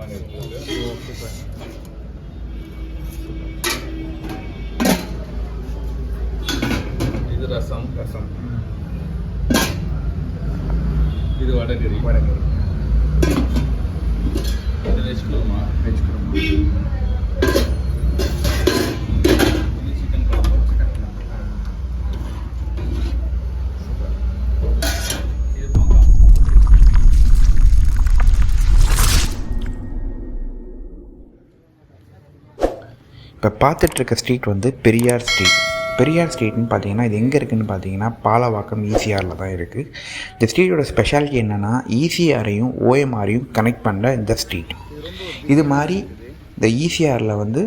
பிரியாணி இருக்குது. இது ரசம். இது வடகரி. இது வெஜ் குருமா. இப்போ பார்த்துட்ருக்க ஸ்ட்ரீட் வந்து பெரியார் ஸ்ட்ரீட். பெரியார் ஸ்ட்ரீட்னு பார்த்தீங்கன்னா இது எங்கே இருக்குதுன்னு பார்த்தீங்கன்னா பாலவாக்கம் ஈசிஆரில் தான் இருக்குது. இந்த ஸ்ட்ரீட்டோட ஸ்பெஷாலிட்டி என்னென்னா ஈசிஆரையும் ஓஎம்ஆரையும் கனெக்ட் பண்ணுற இந்த ஸ்ட்ரீட். இது மாதிரி இந்த ஈசிஆரில் வந்து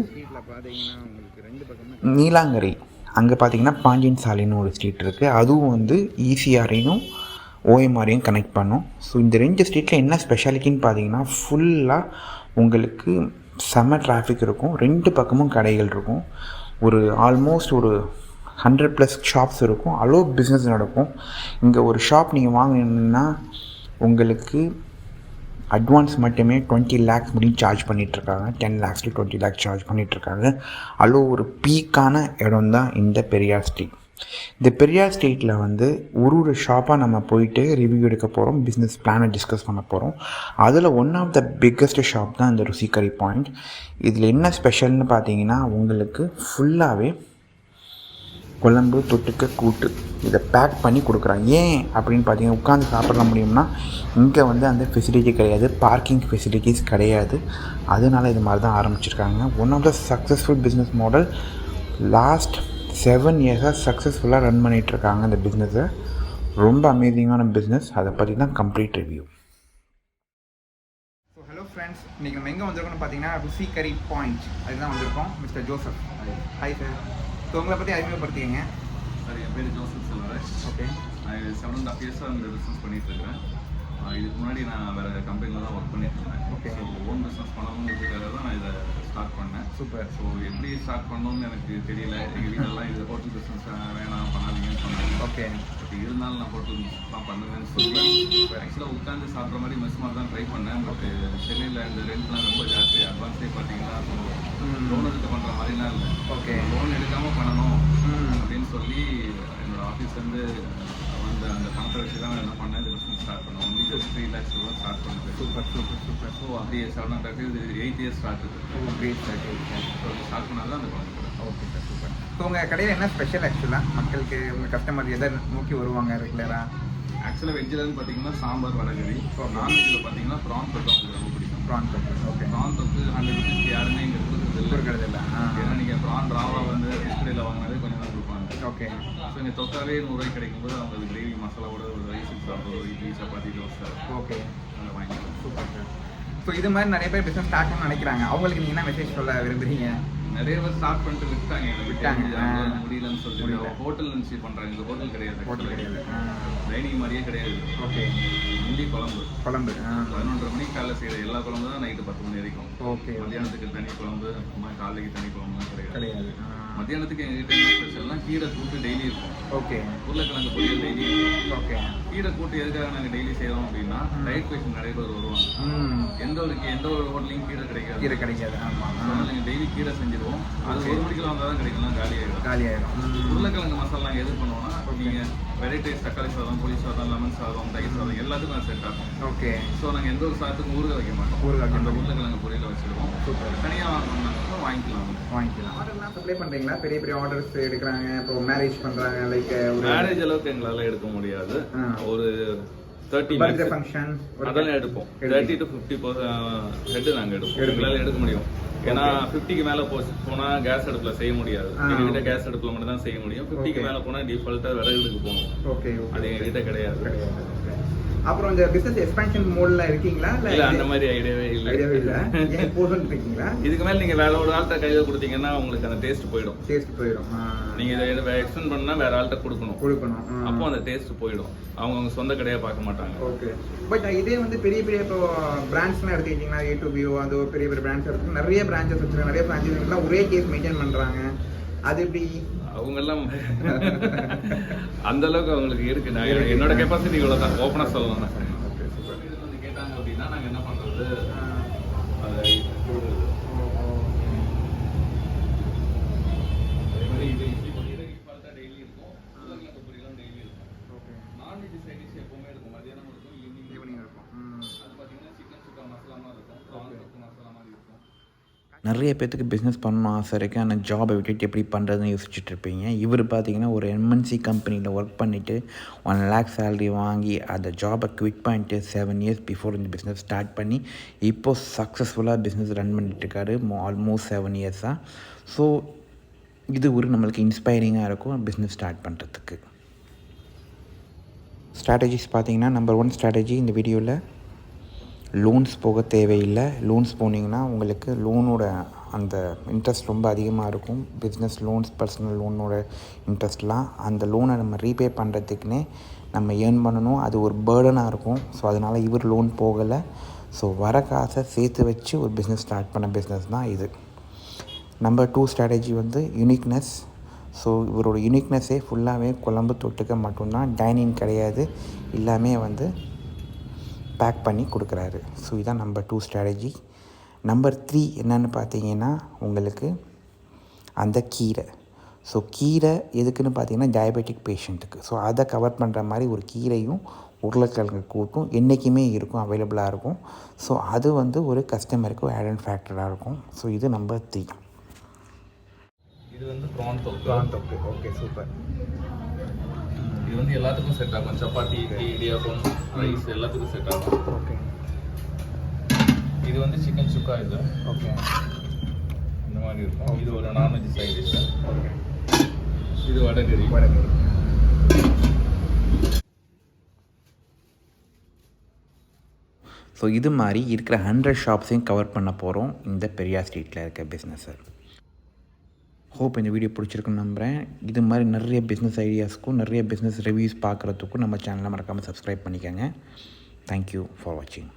நீலாங்கரை அங்கே பார்த்தீங்கன்னா பாண்டியன் சாலைன்னு ஒரு ஸ்ட்ரீட் இருக்குது. அதுவும் வந்து ஈசிஆரையும் ஓஎம்ஆரையும் கனெக்ட் பண்ணும். ஸோ இந்த 2 ஸ்ட்ரீட்டில் என்ன ஸ்பெஷாலிட்டின்னு பார்த்தீங்கன்னா ஃபுல்லாக உங்களுக்கு செம்ம டிராஃபிக் இருக்கும். 2 பக்கமும் கடைகள் இருக்கும். ஒரு ஆல்மோஸ்ட் ஒரு 100+ ஷாப்ஸ் இருக்கும். பிஸ்னஸ் நடக்கும். இங்கே ஒரு ஷாப் நீங்கள் வாங்கினீங்கன்னா உங்களுக்கு அட்வான்ஸ் மட்டுமே 20 lakhs முடியும் சார்ஜ் பண்ணிகிட்ருக்காங்க. 10 lakhs to 20 lakhs சார்ஜ் பண்ணிகிட்ருக்காங்க. ஒரு பீக்கான இடம் தான் இந்த பெரியார் ஸ்ட்ரீட். இந்த பெரியார் ஸ்ட்ரீட்டில் வந்து ஒரு ஷாப்பாக நம்ம போயிட்டு ரிவ்யூ எடுக்க போகிறோம், பிஸ்னஸ் பிளானை டிஸ்கஸ் பண்ண போகிறோம். அதில் one of the biggest shop தான் இந்த ருசிகரி பாயிண்ட். இதில் என்ன ஸ்பெஷல்னு பார்த்தீங்கன்னா உங்களுக்கு ஃபுல்லாகவே குழம்பு தொட்டுக்க கூட்டு இதை பேக் பண்ணி கொடுக்குறாங்க. ஏன் அப்படின்னு பார்த்தீங்கன்னா உட்காந்து சாப்பிட முடியும்னா இங்கே வந்து அந்த ஃபெசிலிட்டி கிடையாது, பார்க்கிங் ஃபெசிலிட்டிஸ் கிடையாது. அதனால இது மாதிரி தான் ஆரம்பிச்சிருக்காங்க. One of the successful business model. Last 7 years சக்ஸஸ்ஃபுல்லாக ரன் பண்ணிகிட்ருக்காங்க இந்த பிஸ்னஸை. ரொம்ப அமேசிங்கான பிஸ்னஸ். அதை பற்றி தான் complete review. So hello friends, இன்றைக்கி நம்ம எங்கே வந்திருக்கோம்னு பார்த்தீங்கன்னா ருசிகரி பாயிண்ட். அதுக்கு தான் வந்திருக்கோம். Mister Joseph. Hi sir. So உங்களை பற்றி அறிமுகப்படுத்திக்கங்க. சார், என் பேர் ஜோசப் செல்வராஜ். ஓகே. நான் 7.5 years இந்த பிஸ்னஸ் பண்ணிகிட்ருக்கேன். இதுக்கு முன்னாடி நான் வேறு கம்பெனியில் தான் ஒர்க் பண்ணிட்டுருந்தேன். ஓகே. ஸோ ஓன் பிஸ்னஸ் பண்ணணுங்கிறதுக்காக தான் நான் இதை ஸ்டார்ட் பண்ணேன். சூப்பர். ஸோ எப்படி ஸ்டார்ட் பண்ணணும்னு எனக்கு தெரியல. எங்கள் வீட்டிலலாம் இது ஹோட்டல் பிஸ்னஸ் வேணாம் பண்ணாதீங்கன்னு சொன்னாங்க. ஓகே. பட் இருந்தாலும் நான் ஹோட்டல் பிஸ்னஸ்லாம் பண்ணுவேன்னு சொல்லுவேன். ஆக்சுவலாக உட்காந்து சாப்பிட்ற மாதிரி மெஸ் மாதிரி தான் ட்ரை பண்ணேன். பட் சென்னையில் இந்த ரெண்ட்லாம் ரொம்ப ஜாஸ்தி. அட்வான்ஸே பார்த்தீங்கன்னா லோன் எடுத்து பண்ணுற மாதிரிலாம் இல்லை. ஓகே. லோன் எடுக்காமல் பண்ணணும் அப்படின்னு சொல்லி என்னோடய ஆஃபீஸ்லேருந்து அந்த பணத்தை வச்சு தான் என்ன பண்ணேன், இந்த பிஸ்னஸ் ஸ்டார்ட் பண்ணேன். ஒன்லி 3 lakhs ஸ்டார்ட் பண்ணது. சூப்பர். ஸோ அப்படியே 7.5 இது 8 years ஸ்டார்ட் இருக்குது. Great sir. ஸோ ஸ்டார்ட் பண்ணால் தான் அந்த குழந்தை. Okay sir, super. ஸோ உங்கள் கடையில் என்ன ஸ்பெஷல் ஆக்சுவலாக மக்களுக்கு உங்கள் கஸ்டமர் எதை நோக்கி வருவாங்க ரெகுலராக? ஆக்சுவலாக வெஜ்ஜில்னு பார்த்தீங்கன்னா சாம்பார் வடகரி. ஸோ நான்வெஜ்ஜில் பார்த்தீங்கன்னா ப்ரான் தொக்கு அவங்களுக்கு ரொம்ப பிடிக்கும். ப்ரான் தொக்கு. ஓகே. ப்ரான் தொக்கு 100 rupees யாருமே இங்கே கொடுக்குறது இல்லை. ஏன்னா நீங்கள் ப்ரான் ராவாக வந்து டிஸ்பிளேயில் வாங்கினாலே கொஞ்சம் தான் கொடுப்பாங்க. ஓகே. ஸோ இங்கே தொக்காவே 100 ரூபாய்க்கு கிடைக்கும்போது அவங்களுக்கு கிரேவி மசாலாவோட ஒரு ரைஸ் சாப்பிட்றோம், இட்லி சப்பாத்தி தோசை. ஓகே. அதை வாங்கிக்கலாம். Super sir. ஸோ இது மாதிரி நிறைய பேர் பிஸ்னஸ் ஸ்டார்ட் பண்ணணும்னு நினைக்கிறாங்க. அவங்களுக்கு நீங்கள் என்ன மெசேஜ் சொல்ல விரும்புகிறீங்க? நிறைய பேர் ஸ்டார்ட் பண்ணிட்டு விட்டாங்க. முடியலன்னு சொல்லிட்டு ஹோட்டல் நினச்சி பண்ணுறாங்க. இந்த ஹோட்டல் கிடையாது. ஹோட்டல் கிடையாது. டைனிங் மாதிரியே கிடையாது. ஓகே. இந்தி குழம்பு 11:30 மணிக்கு காலையில் செய்கிற எல்லா குழம்பு தான் நைட்டு 10 மணி வரைக்கும். ஓகே. மத்தியானத்துக்கு தனி குழம்பு, காலைக்கு தனி குழம்புலாம் கிடையாது. மத்தியானத்துக்கு எங்ககிட்ட என்ன ஸ்பெஷல்னால் கீரை கூட்டு டெய்லி இருக்கும். ஓகே. உருளைக்கிழங்கு பொரியல் டெய்லி. ஓகே. கீரை கூட்டு எதுக்காக நாங்கள் டெய்லி செய்கிறோம் அப்படின்னா டயட் பேஷண்ட் நிறைய பேர் வருவாங்க. எந்த ஒரு ஹோட்டலையும் கீரை கிடைக்காது. ஆமாம். நீங்கள் டெய்லி கீரை செஞ்சிருவோம். அது 1 மணிக்கெல்லாம் வந்தால் தான் கிடைக்கலாம். காலியாகிடும். உருளைக்கிழங்கு மசாலா நாங்கள் எது பண்ணுவோம்னா நீங்கள் வெரைட்டி ரைஸ், தக்காளி சாதம், புளி சாதம், லெமன் சாதம், தயிர் சாதம் எல்லாத்துக்கும் நான் செட் ஆகும். ஓகே. ஸோ நாங்கள் எந்த ஒரு சாதத்துக்கும் ஊறுகாய் வைக்க மாட்டோம். அந்த உருளைக்கிழங்கு பொரியலை வச்சுருவோம். சூப்பர். தனியாக வாங்கினாலும் வாங்கிக்கலாம். ஆர்டர்லாம் சப்ளை பண்ணுறீங்களா? பெரிய ஆர்டர்ஸ் எடுக்கிறாங்க. இப்போ மேரேஜ் பண்ணுறாங்க. லைக் மேரேஜ் அளவுக்கு எங்களால் எடுக்க முடியாது. ஒரு 30 பர்த்டே ஃபங்க்ஷன் அதெல்லாம் எடுப்போம். 30 to 50 ஹெட்டு நாங்கள் எடுப்போம். எங்களால் எடுக்க முடியும். ஏன்னா 50க்கு மேலே போனால் கேஸ் அடுப்பில் செய்ய முடியாது. எங்ககிட்ட கேஸ் அடுப்பில் மட்டும் தான் செய்ய முடியும். 50க்கு மேலே போனால் டிஃபால்ட்டாக விறகுக்கு போகணும். ஓகே. அது எங்ககிட்ட கிடையாது. அப்புறம் இந்த பிசினஸ் எக்ஸ்பான்ஷன் மோட்ல இருக்கீங்களா? இல்ல அந்த மாதிரி ஐடியாவே இல்ல. ஏன் போதும்னு இருக்கீங்களா? இதுக்கு மேல நீங்க வேற ஒரு ஆள்கிட்ட கையில கொடுத்தீங்கன்னா உங்களுக்கு அந்த டேஸ்ட் போயிடும். நீங்க இதை எக்ஸ்டெண்ட் பண்ணா வேற ஆள்கிட்ட கொடுக்கணும். அப்போ அந்த டேஸ்ட் போயிடும். அவங்க சொந்த கடையா பார்க்க மாட்டாங்க. ஓகே. பட் இதே வந்து பெரிய இப்போ பிராண்ட்ஸ்லாம் எடுத்துக்கிட்டீங்கன்னா A to B அது பெரிய பிராண்ட்ஸ் இருக்கு. நிறைய பிரான்ச்சஸ் வச்சிருக்காங்க. நிறைய பிரான்ச்சஸ் ஒரே கேஸ் மெயின்டைன் பண்றாங்க. அது எப்படி? அவங்க எல்லாம் அந்த அளவுக்கு அவங்களுக்கு இருக்கு. நான் என்னோட கெப்பாசிட்டி இவ்வளவுதான். ஓப்பனா சொல்லலாம். கேட்டாங்க அப்படின்னா நாங்க என்ன பண்றது, அதை நிறைய பேர்த்துக்கு பிஸ்னஸ் பண்ணணும் ஆசை இருக்குது, ஆனால் ஜாபை விட்டுட்டு எப்படி பண்ணுறதுன்னு யோசிச்சுட்டு இருப்பீங்க. இவர் பார்த்தீங்கன்னா ஒரு MNC கம்பெனியில் ஒர்க் பண்ணிவிட்டு 1 lakh சேலரி வாங்கி அந்த ஜாபை குவிட் பண்ணிட்டு 7 years பிஃபோர் இந்த பிஸ்னஸ் ஸ்டார்ட் பண்ணி இப்போது சக்ஸஸ்ஃபுல்லாக பிஸ்னஸ் ரன் பண்ணிட்டுருக்காரு ஆல்மோஸ்ட் 7 years-ஆக. ஸோ இது ஒரு நம்மளுக்கு இன்ஸ்பைரிங்காக இருக்கும் பிஸ்னஸ் ஸ்டார்ட் பண்ணுறதுக்கு. ஸ்ட்ராட்டஜிஸ் பார்த்தீங்கன்னா, நம்பர் 1 ஸ்ட்ராட்டஜி இந்த வீடியோவில் லோன்ஸ் போக தேவையில்லை. லோன்ஸ் போனீங்கன்னா உங்களுக்கு லோனோட அந்த இன்ட்ரெஸ்ட் ரொம்ப அதிகமாக இருக்கும். பிஸ்னஸ் லோன்ஸ், பர்சனல் லோனோட இன்ட்ரெஸ்ட்லாம் அந்த லோனை நம்ம ரீபே பண்ணுறதுக்குன்னே நம்ம ஏர்ன் பண்ணணும். அது ஒரு பேர்டனாக இருக்கும். ஸோ அதனால் இவர் லோன் போகலை. ஸோ வர காசை சேர்த்து வச்சு ஒரு பிஸ்னஸ் ஸ்டார்ட் பண்ண பிஸ்னஸ் தான் இது. நம்பர் 2 ஸ்ட்ராட்டஜி வந்து யூனிக்னஸ். ஸோ இவரோட யூனிக்னஸே ஃபுல்லாகவே குழம்பு தொட்டுக்க மட்டும்தான், டைனிங் கிடையாது, எல்லாமே வந்து பேக் பண்ணி கொடுக்குறாரு. ஸோ இதுதான் நம்பர் 2 ஸ்ட்ராட்டஜி. நம்பர் 3 என்னென்னு பார்த்தீங்கன்னா உங்களுக்கு அந்த கீரை. ஸோ கீரை எதுக்குன்னு பார்த்தீங்கன்னா டயபெட்டிக் பேஷண்ட்டுக்கு. ஸோ அதை கவர் பண்ணுற மாதிரி ஒரு கீரையும் உருளைக்கிழங்கு கூட்டும் என்றைக்குமே இருக்கும், அவைலபிளாக இருக்கும். ஸோ அது வந்து ஒரு கஸ்டமருக்கு ஒரு ஆட் அண்ட் ஃபேக்டராக இருக்கும். ஸோ இது நம்பர் 3. இது வந்து ப்ரான் தொக்கு. Okay, super. இது வந்து எல்லாத்துக்கும் செட் ஆகும். சப்பாத்தி, இட்லி, இடியாப்பம், ரைஸ் எல்லாத்துக்கும் செட் ஆகும். ஓகே. இது வந்து சிக்கன் சுக்கா. இது ஓகே, இந்த மாதிரி இருக்கும். இது ஒரு நான்வெஜ் சைட் டிஷ். ஓகே. இது வடகறி. ஸோ இது மாதிரி இருக்கிற 100 ஷாப்ஸையும் கவர் பண்ண போகிறோம் இந்த பெரியார் ஸ்ட்ரீட்டில் இருக்க பிஸ்னஸை. ஹோப் இந்த வீடியோ பிடிச்சிருக்குன்னு நம்புகிறேன். இது மாதிரி நிறைய பிஸ்னஸ் ஐடியாஸ்க்கும் நிறைய பிஸ்னஸ் ரிவ்யூஸ் பார்க்குறதுக்கும் நம்ம சேனலை மறக்காமல் சப்ஸ்கிரைப் பண்ணிக்கோங்க. தேங்க்யூ ஃபார் வாட்சிங்.